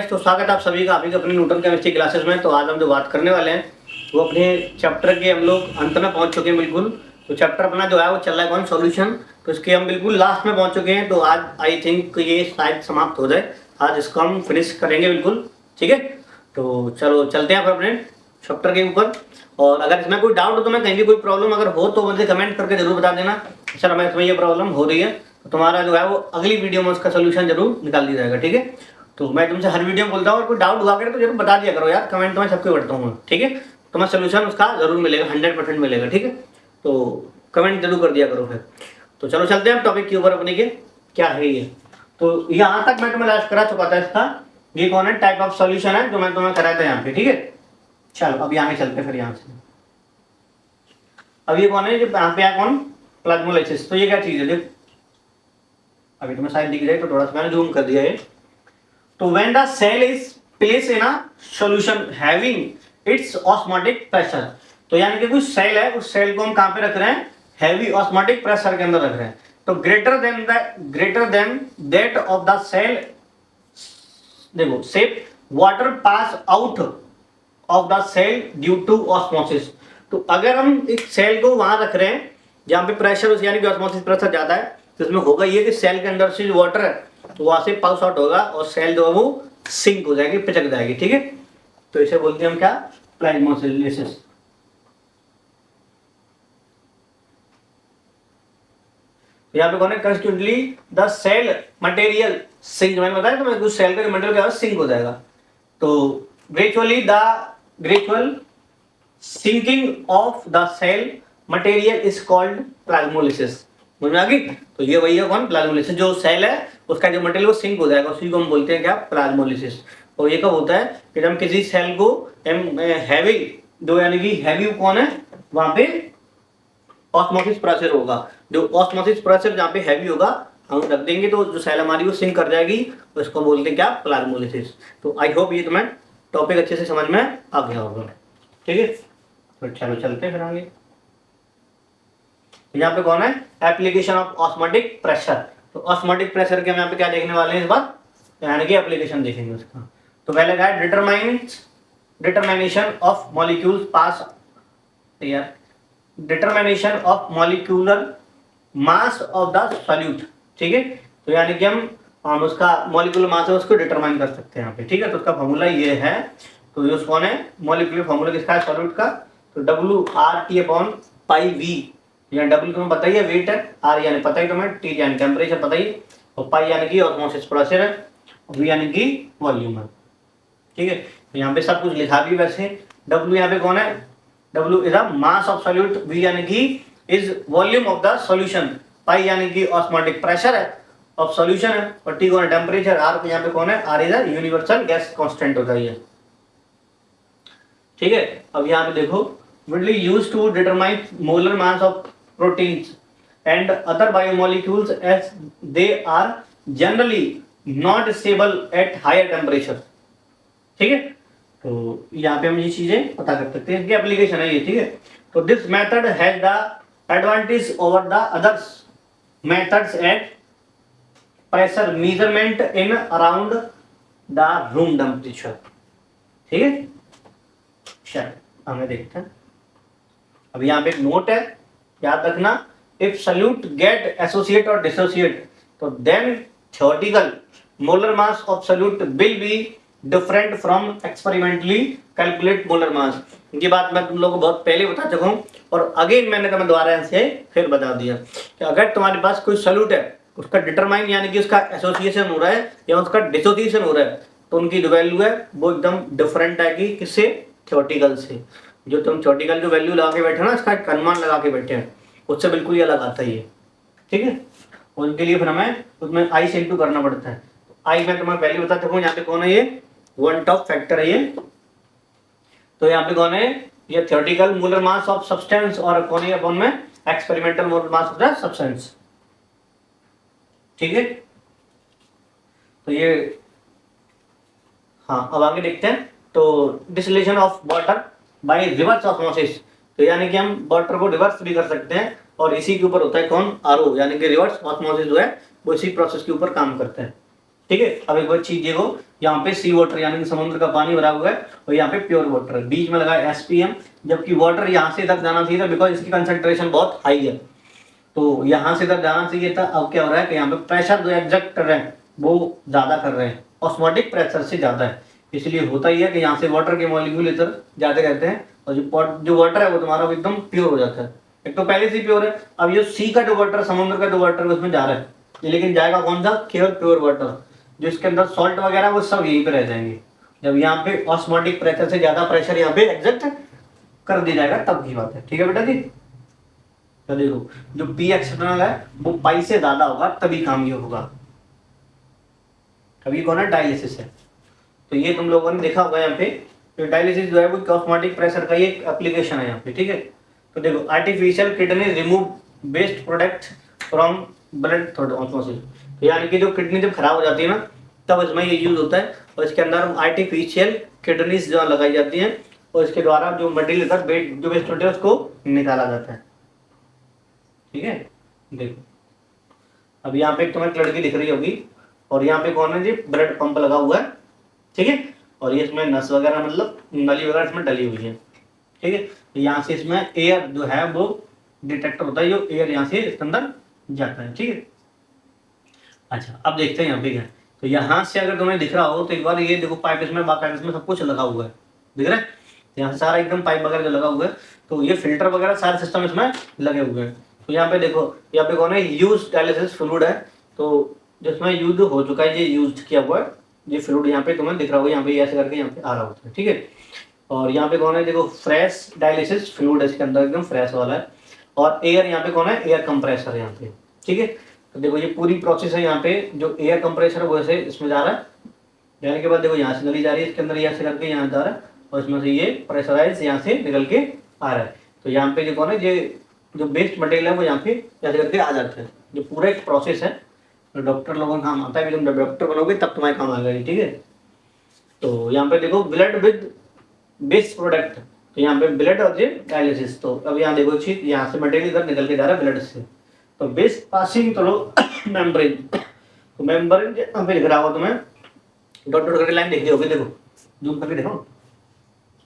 तो स्वागत है आप सभी का आपकी अपनी न्यूटन केमिस्ट्री क्लासेस में। तो आज हम जो बात करने वाले हैं वो अपने चैप्टर के हम लोग अंत में पहुंच चुके हैं बिल्कुल। तो चैप्टर अपना जो है वो चल रहा है कौन सॉल्यूशन। तो इसके हम बिल्कुल लास्ट में पहुंच चुके हैं। तो आज आई थिंक ये शायद समाप्त हो जाए, आज इसको हम फिनिश करेंगे बिल्कुल। ठीक है, तो चलो चलते हैं फिर अपने चैप्टर के ऊपर। और अगर इसमें कोई डाउट हो तो मैं कहीं भी कोई प्रॉब्लम अगर हो तो मुझे कमेंट करके जरूर बता देना सर हमें इसमें ये प्रॉब्लम हो रही है, तो तुम्हारा जो है वो अगली वीडियो में उसका सोल्यूशन जरूर निकाल दिया जाएगा। ठीक है, तो मैं तुमसे हर वीडियो में बोलता हूँ और कोई डाउट हुआ करे तो जरूर बता दिया करो यार, कमेंट तो मैं सबको करता हूँ। ठीक है, तुम्हें सोल्यूशन उसका जरूर मिलेगा, 100% मिलेगा। ठीक है, तो कमेंट जरूर कर दिया करो फिर। तो चलो चलते हैं टॉपिक के ऊपर अपने के, क्या है ये। तो यहाँ तक मैं तुम्हें लास्ट करा चुका था इसका, ये कौन है टाइप ऑफ सोल्यूशन है जो मैं तुम्हें कराया था यहाँ पे। ठीक है, चलो अब यहाँ चलते फिर यहाँ से। अब ये कौन है जो यहाँ पे कौन प्लाज्मोलाइसिस। तो ये क्या चीज है देख, अभी तुम्हें शायद दिख जाए तो थोड़ा सा मैंने जूम कर दिया है। तो when the cell is placed in a solution having its osmotic pressure, तो यानी कि कोई सेल है, उस सेल को हम कहां पे रख रहे हैं, हैवी ऑस्मोटिक प्रेशर के अंदर रख रहे हैं। तो greater than that of the cell, देखो sap water pass out of the cell due to osmosis. तो अगर हम एक सेल को वहां रख रहे हैं जहां पे प्रेशर यानी कि ऑस्मोसिस प्रेशर ज्यादा है, तो इसमें होगा ये कि सेल के अंदर से जो वाटर है तो वहां से पास आउट होगा और सेल जो है वो सिंक हो जाएगी, पिचक जाएगी। ठीक है, तो इसे बोलते हैं हम क्या, प्लाज्मोलाइसिस। यहाँ पे कौन है, कंस्टिट्यूटली द सेल मटेरियल सिंक, मैंने बताया तो मैं कुछ सेल का मटेरियल क्या सिंक हो जाएगा। तो gradual sinking of the cell material is called plasmolysis. समझ में आ गई। तो ये वही है कौन, प्लाज्मोलाइसिस। जो सेल है उसका जो मटेरियल वो सिंक हो जाएगा, उसी को हम बोलते हैं क्या, प्लाज्मोलाइसिस। और ये कब होता है कि हम किसी सेल को हैवी, जो यानी कि हैवी कौन है वहां पे ऑस्मोसिस प्रेशर होगा, जो ऑस्मोसिस प्रेशर जहाँ पे हैवी होगा हम रख देंगे तो जो सेल हमारी वो सिंक कर जाएगी, तो इसको बोलते हैं क्या, प्लाज्मोलाइसिस। तो आई होप ये तुम्हें टॉपिक अच्छे से समझ में आ गया होगा। ठीक है, तो चलो चलते हैं फिर आगे। यहाँ पे कौन है, एप्लीकेशन ऑफ ऑस्मोटिक प्रेशर। तो ऑस्मोटिक प्रेशर के हम यहाँ पे क्या देखने वाले हैं इस बार, यानी कि एप्लीकेशन देखेंगे उसका। तो पहले क्या है, डिटरमिनेशन ऑफ मॉलिक्यूल्स पास, यार determination of molecular mass of the solute. ठीक है, तो यानी कि हम उसका मॉलिक्यूलर मास है उसको डिटरमाइन कर सकते हैं यहाँ पे। ठीक है, तो उसका फॉर्मूला ये है। तो ये कौन है, मॉलिक्यूलर फॉर्मूला किसका है, सॉल्यूट का। तो WRT/πV, या डब्ल्यू तुम्हें पता ही है वेट है, आर यानी पता ही तुम्हें, टी यानी टेम्परेचर पता ही, और पाई यानी कि ऑस्मोसिस प्रेशर है, वी यानी कि वॉल्यूम है। ठीक है, तो यहाँ पे सब कुछ लिखा भी वैसे। डब्ल्यू यहाँ पे कौन है, W is the mass of solute, V यानी कि is volume of the solution, pi यानी कि ऑस्मोटिक प्रेशर है ऑफ सॉल्यूशन है, और टी कौन है, टेम्परेचर। आर यहाँ पे कौन है, R is the universal gas constant होता है। ठीक है, अब यहाँ पे देखो, widely used to determine molar mass of proteins and other biomolecules as they are generally not stable at higher temperature। ठीक है, तो यहाँ पे हम ये चीजें पता कर सकते हैं, इसकी एप्लीकेशन है ये। ठीक है, तो this method has the advantage over the others methods at pressure measurement in around the room temperature. ठीक है, चलो हमें देखते हैं। अब यहाँ पे एक नोट है, याद रखना, इफ सॉल्यूट गेट एसोसिएट और डिसोसिएट तो then theoretical molar mass of solute will be different from experimentally calculate molar mass. ये बात मैं तुम लोगों को बहुत पहले बता चुका हूँ, और अगेन मैंने तुम्हें दोबारा से फिर बता दिया कि अगर तुम्हारे पास कोई सॉल्यूट है, उसका डिटरमाइन यानी कि उसका एसोसिएशन हो रहा है या उसका डिसोसिएशन हो रहा है, तो उनकी जो वैल्यू है वो एकदम डिफरेंट आएगी, किससे, थ्योरेटिकल से। जो तुम थ्योरेटिकल जो वैल्यू लगा के बैठे ना, इसका अनुमान लगा के बैठे हैं, उससे बिल्कुल ही अलग आता है ये। ठीक है, उनके लिए फिर हमें उसमें आई से इंटू करना पड़ता है। आई मैं तुम्हें पहले बता चुका हूँ, यहाँ पे कौन है, ये वन टॉप फैक्टर है ये। तो यहाँ पे कौन है, ये theoretical molar mass of substance, और कौन है अपन में experimental molar mass of the substance. ठीक है, तो ये हाँ, अब आगे देखते हैं। तो distillation of water bye reverse osmosis, तो यानी कि हम वाटर को रिवर्स भी कर सकते हैं, और इसी के ऊपर होता है कौन, आरओ, यानी कि रिवर्स ऑस्मोसिस जो है वो इसी प्रोसेस के ऊपर काम करता है। ठीक है। अब एक बार चीज देखो, यहाँ पे सी वाटर यानी कि समुद्र का पानी भरा हुआ है और यहाँ पे प्योर वाटर है, बीच में लगा है एसपीएम, जबकि वाटर यहाँ से तक जाना चाहिए था बिकॉज इसकी कंसंट्रेशन बहुत हाई है, तो यहाँ से तक जाना चाहिए था। अब क्या हो रहा है कि यहाँ पे प्रेशर जो एग्जर्ट कर रहे हैं वो ज्यादा कर रहे हैं, ऑस्मोटिक प्रेशर से ज्यादा है, इसलिए होता ही है कि यहाँ से वाटर के मॉलिक्यूल इधर जाते रहते हैं और जो वाटर है वो तुम्हारा एकदम प्योर हो जाता है। एक तो पहले से प्योर है, अब ये सी का जो वाटर, समुद्र का जो वाटर है उसमें जा रहा है, ये लेकिन जाएगा कौन सा, केवल प्योर वाटर, जो इसके अंदर सॉल्ट वगैरह वो सब यहीं पे रह जाएंगे। जब यहाँ पे ऑस्मोटिक प्रेशर से ज्यादा प्रेशर यहाँ पे एग्जर्ट कर दिया जाएगा तब की बात है, ठीक है बेटा जी। तो देखो जो पी एक्सटर्नल है वो पाई से ज्यादा होगा तभी काम ये होगा, अभी कौन है, डायलिसिस है। तो ये तुम लोगों ने देखा होगा यहाँ पे, तो डायलिसिस जो है वो ऑस्मोटिक प्रेशर का ही एक एप्लीकेशन है यहाँ पे, ठीक है। तो देखो artificial kidney remove waste product from blood osmosis, तो यानी कि जो किडनी जब खराब हो जाती है ना तब इसमें ये यूज होता है, और इसके अंदर आर्टिफिशियल किडनीज जो लगाई जाती हैं और इसके द्वारा जो मटेरियल जो वेस्ट होता है उसको निकाला जाता है, ठीक है। देखो अब यहाँ पे तुम्हें लड़की दिख रही होगी और यहाँ पे कौन है जी, ब्लड पंप लगा हुआ है, ठीक है, और ये इसमें नस वगैरह मतलब नली वगैरह इसमें डली हुई है, ठीक है। तो यहाँ से इसमें एयर जो है वो डिटेक्टर होता है, जो एयर यहाँ से इसके अंदर जाता है, ठीक है। अच्छा अब देखते हैं यहाँ पे क्या है। तो यहाँ से अगर तुम्हें दिख रहा हो तो एक बार ये देखो पाइप इसमें बाकायदा इसमें सब कुछ लगा हुआ है, दिख रहा है, यहाँ से सारा एकदम पाइप वगैरह जो लगा हुआ है, तो ये फिल्टर वगैरह सारे सिस्टम इसमें लगे हुए हैं। तो यहाँ पे देखो, यहाँ पे कौन है, यूज डायलिसिस फ्लूइड है, तो जिसमें यूज हो चुका है, ये यूज किया हुआ है, ये फ्लूइड यहाँ पे तुम्हें दिख रहा होगा, यहाँ पे ऐसे करके यहाँ पे आ रहा होता है, ठीक है। और यहाँ पे कौन है, देखो फ्रेश डायलिसिस फ्लूइड इसके अंदर एकदम फ्रेश वाला है, और एयर यहाँ पे कौन है, एयर कंप्रेसर यहाँ पे, ठीक है। तो देखो ये पूरी प्रोसेस है, यहाँ पे जो एयर कंप्रेसर है वो ऐसे इसमें जा रहा है, जाने के बाद देखो यहाँ से नली जा रही है इसके अंदर, यहाँ से करके यहाँ जा रहा है, और इसमें से ये प्रेशराइज यहाँ से निकल के आ रहा है। तो यहाँ पे जो कौन है, ये जो वेस्ट मटेरियल है वो यहाँ पे ऐसे करके आ जाता है, जो पूरा एक प्रोसेस है, तो डॉक्टर लोगों का काम आता है कि तुम जब डॉक्टर बनोगे तब तुम्हारे काम आएगा, ठीक है। तो यहाँ पे देखो ब्लड विद बेस्ट प्रोडक्ट, तो यहाँ पे ब्लड और ये डायलिसिस, तो अब यहाँ देखो चीज, यहाँ से मटेरियल इधर निकल के जा रहा है ब्लड से, तो बेस्ट पासिंग थ्रू मेम्ब्रेन, तो मेम्ब्रेन यहाँ पे लिख रहा होगा तुम्हें, डॉट डॉट करके लाइन देखी होगी, देखो जूम करके देखो,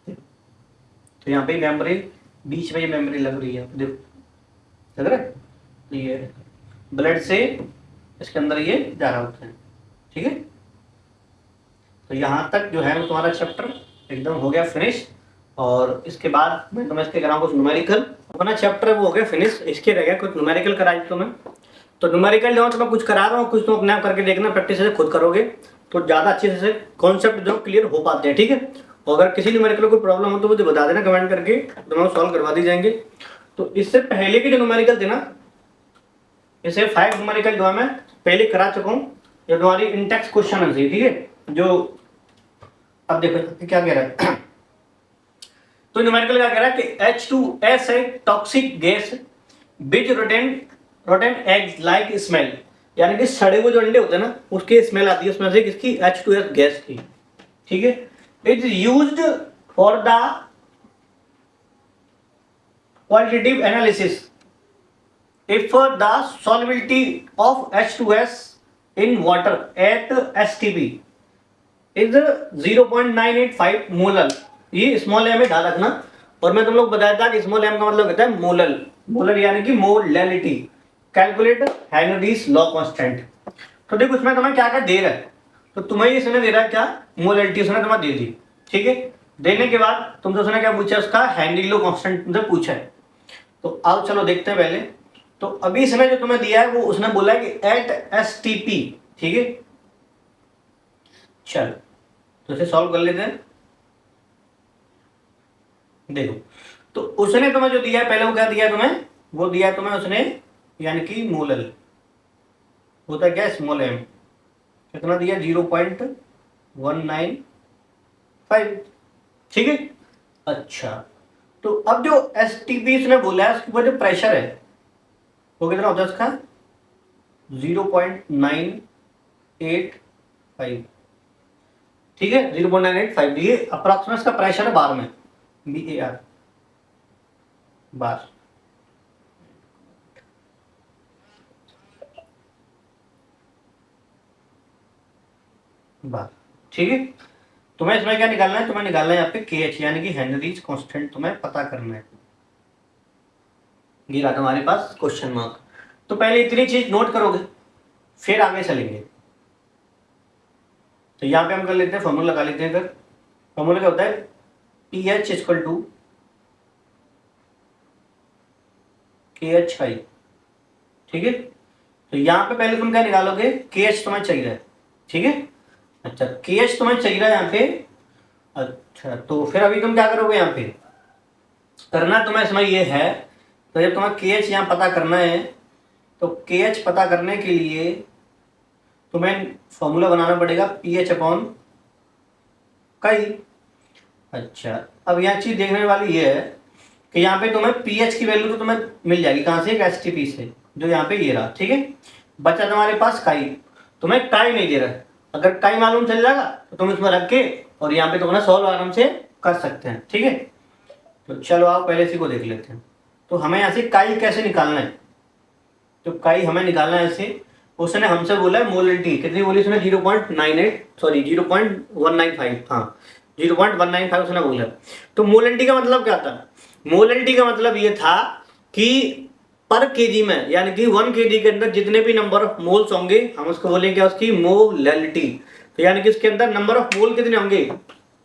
तो यहाँ पे मेम्ब्रेन बीच में ये मेम्ब्रेन लग रही है, देखो लग रहा है, तो ये ब्लड से इसके अंदर ये जा रहा होता है, ठीक है। तो यहाँ तक जो है वो तुम्हारा चैप्टर एकदम हो गया फिनिश, और इसके बाद मैं तुम्हें इसके कराऊँ कुछ न्यूमेरिकल, अपना चैप्टर वो हो गया फिनिश, इसके रह गया कुछ न्यूमेरिकल कराई तुम्हें। तो न्यूमेरिकल जो मैं कुछ करा रहा हूँ, कुछ तुम अपने आप करके देखना, प्रैक्टिस से खुद करोगे तो ज़्यादा अच्छे से कॉन्सेप्ट जो क्लियर हो पाते हैं, ठीक है। और अगर किसी न्यूमेरिकल को प्रॉब्लम हो तो मुझे बता देना कमेंट करके, तो मैं सॉल्व करवा दी जाएंगे। तो इससे पहले के जो न्यूमेरिकल थे ना, इसे 5 न्यूमेरिकल जो है मैं पहले करा चुका हूँ, जो तुम्हारी इंटेक्स क्वेश्चन है, ठीक है। जो अब देखो क्या कह रहा है, तो न्यूमेरिकल क्या कह रहा है कि H2S है toxic gas which rotten eggs like smell, यानी कि सड़े हुए जो अंडे होते हैं ना उसकी स्मेल आती है उसमें से, किसकी, H2S गैस की, ठीक है। It is used for the qualitative analysis if the solubility of H2S in water at STP is 0.985 molar, ये स्मॉल एम है ध्यान रखना। और मैं तुम लोग बताया था कि स्मॉल एम का मतलब होता है मोलल, मोलर यानी कि molality, calculate Henrys law constant. तो देखो उसमें तुम्हें क्या क्या दे रहा है, तो तुम्हें ये इसने दे रहा है क्या, मोलैलिटी उसने तुम्हें दे दी, ठीक है। देने के बाद तुमसे उसने क्या पूछा, उसका हेनरी लॉ कांस्टेंट तुमसे पूछा है। तो आओ चलो देखते हैं पहले। तो अभी इसमें जो तुम्हें दिया है वो उसने बोला है कि एट एसटीपी, ठीक है। चलो तो इसे सॉल्व कर लेते हैं। देखो तो उसने तुम्हें जो दिया है पहले, वो क्या दिया है तुम्हें, वो दिया है तुम्हें उसने यानी कि मोलल होता है क्या, स्मॉल एम, कितना दिया, 0.195, ठीक है। अच्छा तो अब जो एस टी पी उसने बोला है उसके ऊपर जो प्रेशर है वो कितना होता है उसका, 0.985, ठीक है, 0.985, ये अप्रॉक्सिमेट का प्रेशर है बार में, BAR बार। बार। ठीक है, तुम्हें इसमें क्या निकालना है, तुम्हें निकालना है यहाँ पे KH यानी कि हेनरीज कांस्टेंट तुम्हें पता करना है। ये रहा तुम्हारे पास क्वेश्चन मार्क। तो पहले इतनी चीज नोट करोगे फिर आगे चलेंगे। तो यहाँ पे हम कर लेते हैं, फॉर्मूला लगा लेते हैं। फिर फॉर्मूला क्या होता है, PH इक्वल टू KHI। ठीक है, तो यहाँ पे पहले तुम क्या निकालोगे, KH तुम्हें चाहिए। ठीक है, अच्छा KH तुम्हें चाहिए यहाँ पे। अच्छा तो फिर अभी तुम क्या करोगे, यहाँ पे करना तुम्हें इसमें ये है, तो जब तुम्हें KH यहाँ पता करना है तो KH पता करने के लिए तुम्हें फॉर्मूला बनाना पड़ेगा PH अपॉन काई। अच्छा अब यहाँ चीज देखने वाली ये है कि यहाँ पे तुम्हें PH की वैल्यू तो तुम्हें मिल जाएगी कहाँ से, एक STP से, जो यहाँ पे ये रहा। ठीक है, बचा तुम्हारे पास काई, तुम्हें काई नहीं दे रहा है। अगर काई मालूम चल जाएगा तो तुम इसमें रख के और यहाँ पे तुम सॉल्व आराम से कर सकते हैं। ठीक है, तो चलो आओ पहले इसी को देख लेते हैं। तो हमें यहाँ से काई कैसे निकालना है, तो काई हमें निकालना है ऐसे, उसने हमसे बोला है मोलिटी कितनी बोली उसने, 0.98 सॉरी 0.195, हाँ 0.195 उसने बोला। तो मोलिटी का मतलब क्या था, मोलिटी का मतलब ये था कि पर केजी में, यानी कि 1 kg के अंदर जितने भी नंबर ऑफ मोल्स होंगे हम उसको बोलेंगे उसकी मोलैलिटी। तो यानी कि इसके अंदर नंबर ऑफ मोल कितने होंगे,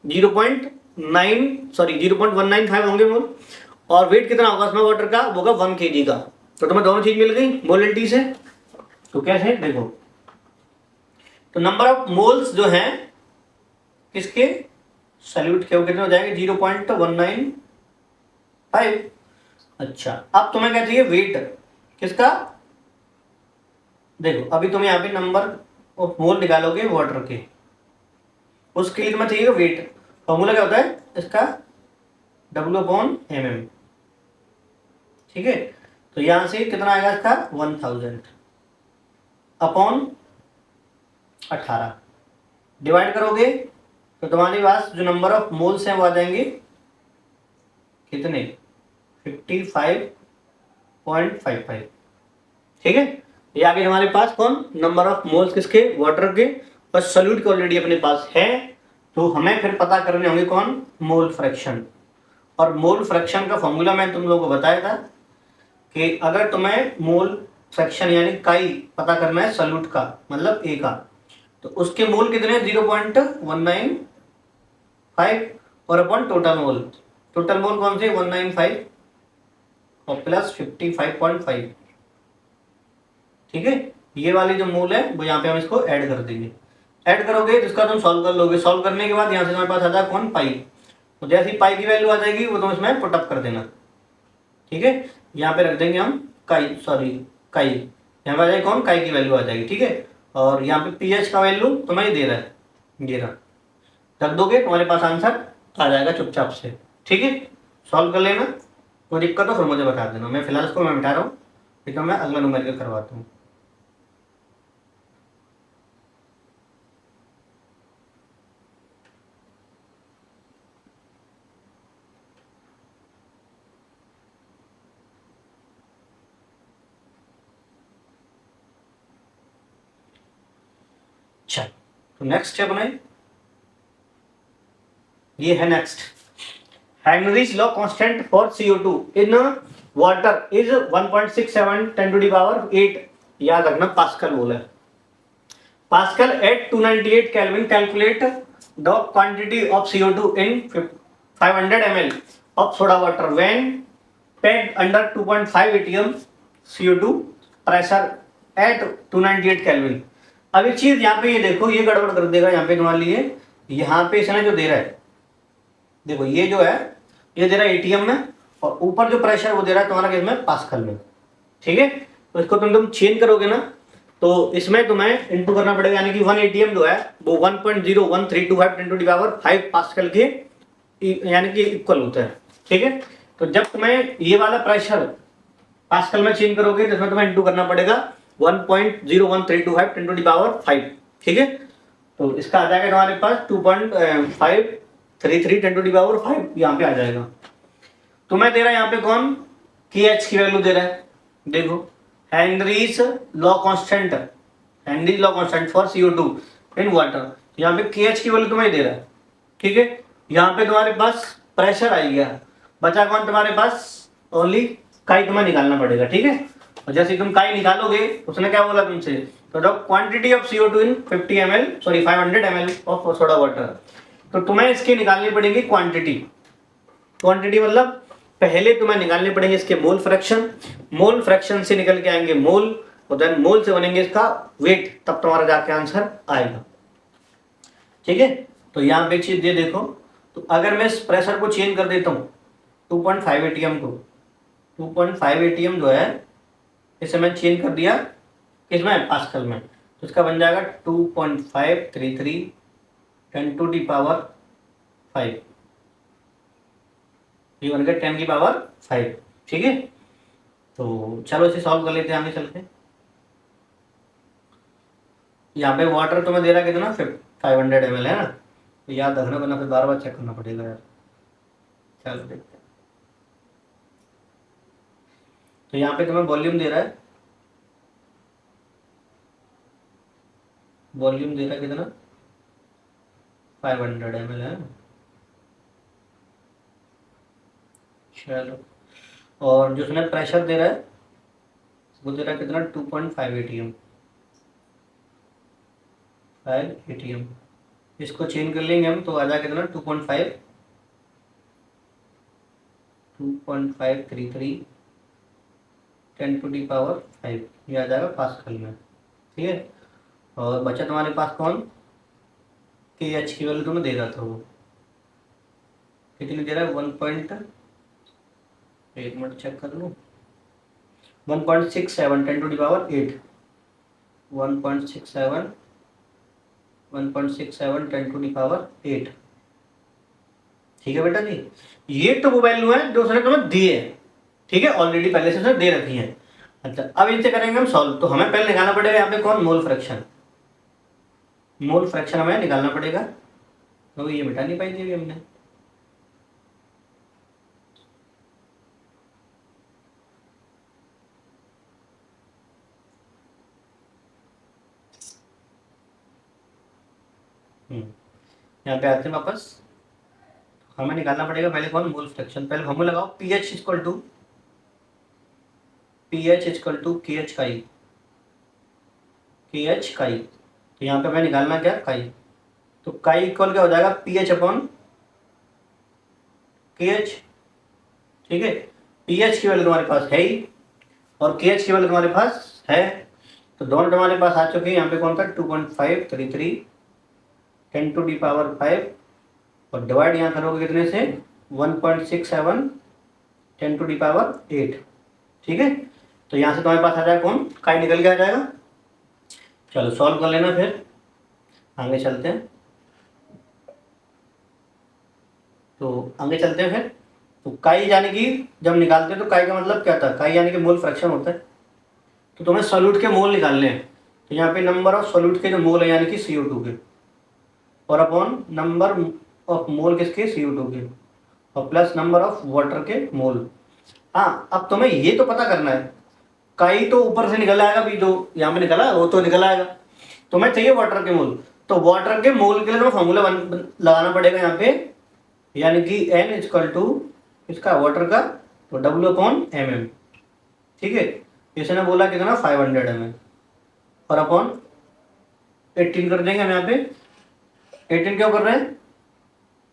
0.195 होंगे मोल, और वेट कितना होगा उसमें वाटर का, वो होगा 1 kg का। तो तुम्हें दोनों चीज मिल गई मोलिटी से। तो कैसे देखो, तो नंबर ऑफ मोल्स जो हैं किसके सल्यूट के, वो कितने हो जाएंगे 0.195। अच्छा अब तुम्हें क्या चाहिए, वेट किसका, देखो अभी तुम यहाँ पे नंबर ऑफ मोल निकालोगे वाटर के, उसके लिए तुम्हें चाहिए वेट। फॉर्मूला क्या होता है इसका, W/mm। ठीक है, तो यहां से कितना आएगा इसका 1000 अपॉन 18 डिवाइड करोगे तो तुम्हारे पास जो नंबर ऑफ मोल्स हैं वो आ जाएंगे कितने, 55.55। ठीक है, ये आगे हमारे पास कौन, नंबर ऑफ मोल्स किसके, वाटर के, और सॉल्यूट के ऑलरेडी अपने पास है। तो हमें फिर पता करने होंगे कौन, मोल फ्रैक्शन। और मोल फ्रैक्शन का फॉर्मूला मैं तुम लोगों को बताया था कि अगर तुम्हें मोल फ्रैक्शन यानी काई पता करना है सॉल्यूट का, मतलब ए का, तो उसके मोल कितने 0.195 और upon total mole, total mole कौन से 195 और प्लस 55.5। ठीक है, ये वाली जो मोल है वो यहाँ पे हम इसको ऐड कर देंगे। ऐड करोगे तो इसका तुम सॉल्व कर लोगे, सॉल्व करने के बाद यहाँ से हमारे पास आ जाएगा कौन, पाई। तो जैसी पाई की वैल्यू आ जाएगी वो तुम इसमें पुट अप कर देना। ठीक है, यहाँ पे रख देंगे हम काई, सॉरी काई, यहाँ पे आ जाएगी कौन, काई की वैल्यू आ जाएगी। ठीक है, और यहाँ पे पीएच का वैल्यू तुम्हें दे रहा है, ये रहा, रख दोगे तुम्हारे पास आंसर आ जाएगा चुपचाप से। ठीक है, सॉल्व कर लेना, कोई दिक्कत हो फिर मुझे बता देना। मैं फिलहाल इसको मैं मिटा रहा हूँ, ठीक है, मैं अगला न्यूमेरिकल करवाता हूँ। अच्छा तो नेक्स्ट है अपने, ये है next, Henry's law constant for CO2 in water is 1.67 10⁸ 8। याद रखना पास्कल बोला है। Pascal at 298 kelvin calculate the quantity of CO2 in 500 ml of soda water when packed under 2.5 atm CO2 pressure at 298 kelvin. अब एक चीज यहाँ पे ये देखो, ये गड़बड़ कर देगा यहाँ पे तुम्हारे लिए। यहाँ पे इसने जो दे रहा है, देखो ये जो है ये दे रहा है एटीएम में, और ऊपर जो प्रेशर वो दे रहा है तुम्हारा किसमें, पास्कल में। ठीक है, तो इसको तुम चेंज करोगे ना तो इसमें तुम्हें इनटू करना पड़ेगा, यानी कि 1 एटीएम जो है वो 1.01325 10⁵ पास्कल के यानी कि इक्वल होता है। ठीक है, तो जब तुम्हें ये वाला प्रेशर पास्कल में चेंज करोगे तो इसमें तुम्हें इनटू करना पड़ेगा 1.01325 10⁵। ठीक है, तो इसका आ जाएगा तुम्हारे पास 2.533 10⁵ यहाँ पे आ जाएगा। तुम्हें दे रहा है यहाँ पे कौन, KH की वैल्यू दे रहा है, देखो Henrys law constant, Henrys law constant for CO2 in water. यहाँ पे KH की वैल्यू तुम्हें दे रहा है, ठीक है। यहाँ पे तुम्हारे पास प्रेशर आई गया, बचा कौन तुम्हारे पास, ओनली काई तुम्हें निकालना पड़ेगा, ठीक है। और जैसे तुम काई निकालोगे उसने क्या बोला तुमसे, तो the quantity of CO2 in 50 ml sorry 500 ml of soda water, तो तुम्हें इसकी निकालनी पड़ेगी क्वांटिटी। क्वांटिटी मतलब पहले तुम्हें निकालने पड़ेंगे इसके मोल फ्रैक्शन, मोल फ्रैक्शन से निकल के आएंगे मोल, और देन मोल से बनेंगे इसका वेट, तब तुम्हारा जाके आंसर आएगा, ठीक है। तो यहाँ पे एक चीज ये देखो, तो अगर मैं इस प्रेशर को चेंज कर देता हूँ 2.5 ATM को, 2.5 ATM जो है इसे मैं चेंज कर दिया किसमें, पास्कल में, तो इसका बन जाएगा 2.533 10⁵, ये बन गया 10⁵, ठीक है। तो चलो इसे सॉल्व कर लेते हैं आगे चल के। यहाँ पे वाटर तुम्हें दे रहा है कितना, 500 ml है ना, तो याद रखना वरना फिर बार बार चेक करना पड़ेगा यार। चलो देखते हैं, तो यहाँ पे तुम्हें वॉल्यूम दे रहा है, वॉल्यूम दे रहा है कितना, 500 ml है। चलो, और जो उसने प्रेशर दे रहा है वो दे रहा है कितना, 2.5 ATM, 5 ATM। इसको चेंज कर लेंगे हम तो आ जाएगा कितना, 2.533 10⁵, ये आ जाएगा पास्कल में, ठीक है। और बचा तुम्हारे पास कौन, KH की वैल्यू तुम्हें दे रहा था, वो कितनी दे रहा है, 1 मिनट चेक कर लूँ, 1.67 10⁸, 1.67 10⁸, ठीक है बेटा जी। ये तो वो वैल्यू है जो उसने तुम्हें दी है, ठीक है, ऑलरेडी पहले से दे रखी है। अच्छा, अब इनसे करेंगे हम सॉल्व, तो हमें पहले निकालना पड़ेगा यहाँ पे कौन, मोल फ्रैक्शन, मोल फ्रैक्शन हमें निकालना पड़ेगा, तो ये मिटा नहीं पाई थी हमने। यहाँ पे आते हैं वापस, हमें निकालना पड़ेगा पहले कौन, मोल फ्रैक्शन। पहले फॉर्मूला लगाओ, पीएच इक्वल टू KH काई, KH काई, तो यहाँ पे हमें निकालना क्या, काई, तो काई इक्वल क्या हो जाएगा, PH अपॉन KH, ठीक है। PH की वैल्यू तुम्हारे पास है ही और KH की वैल्यू तुम्हारे पास है, तो दोनों तुम्हारे पास आ चुके हैं। यहाँ पे कौन था, 2.533 10⁵, और डिवाइड यहाँ करोगे कितने से, 1.67 10⁸, ठीक है। तो यहाँ से तुम्हारे पास आ जाएगा कौन, काई निकल के आ जाएगा। चलो सॉल्व कर लेना, फिर आगे चलते हैं, तो आगे चलते हैं फिर। तो काई यानी कि जब निकालते हैं तो काई का मतलब क्या था, काई यानी कि मोल फ्रैक्शन होता है, तो तुम्हें सॉल्यूट के मोल निकालने हैं। तो यहाँ पे नंबर ऑफ सॉल्यूट के जो मोल है यानी कि CO2 के, और अपॉन नंबर ऑफ मोल किसके, CO2 के, और प्लस नंबर ऑफ वाटर के मोल। हाँ, अब तुम्हें ये तो पता करना है, काई तो ऊपर से निकल आएगा भी, जो यहाँ पे निकला वो तो निकल आएगा, तुम्हें चाहिए वाटर के मोल, तो वाटर के मोल के लिए तुम्हें फॉर्मूला लगाना पड़ेगा यहाँ पे, यानी कि N इक्वल टू इसका वाटर का, तो W/mm, ठीक है। इसने बोला कितना, 500 ml, और अपॉन 18 कर देंगे हम यहाँ पे। 18 क्यों कर रहे हैं,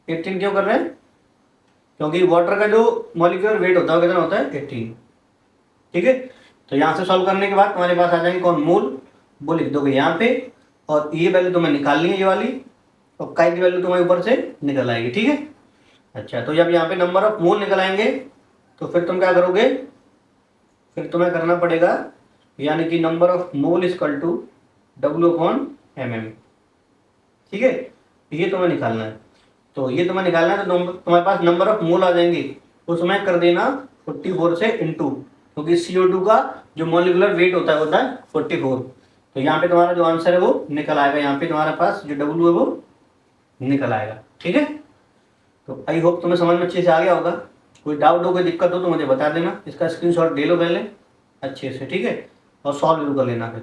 18 क्यों कर रहे हैं, क्योंकि वाटर का जो मॉलिक्यूलर वेट होता है कितना होता है, 18, ठीक है। तो यहाँ से सॉल्व करने के बाद तुम्हारे पास आ जाएंगे कौन, मोल, वो लिख दोगे यहाँ पे, और ये वैल्यू तुम्हें निकालनी है ये वाली, और काई की वैल्यू तुम्हें ऊपर से निकल आएगी, ठीक है। अच्छा, तो जब यहाँ पे नंबर ऑफ मोल निकल आएंगे तो फिर तुम क्या करोगे, फिर तुम्हें करना पड़ेगा, यानी कि number of mole equal to W/mm, ठीक है, ये तुम्हें निकालना है। तो ये तुम्हें निकालना है, तो तुम्हारे पास नंबर ऑफ मोल आ जाएंगे, उसमें कर देना 44 से इंटू, क्योंकि CO2 का जो मॉलिक्यूलर वेट होता है 44, तो यहाँ पे तुम्हारा जो आंसर है वो निकल आएगा, यहाँ पे तुम्हारे पास जो W है वो निकल आएगा, ठीक है। तो आई होप तुम्हें समझ में अच्छे से आ गया होगा। कोई डाउट हो, कोई दिक्कत हो तो मुझे बता देना, इसका स्क्रीनशॉट ले लो पहले अच्छे से, ठीक है, और सॉल्व जरूर कर लेना फिर।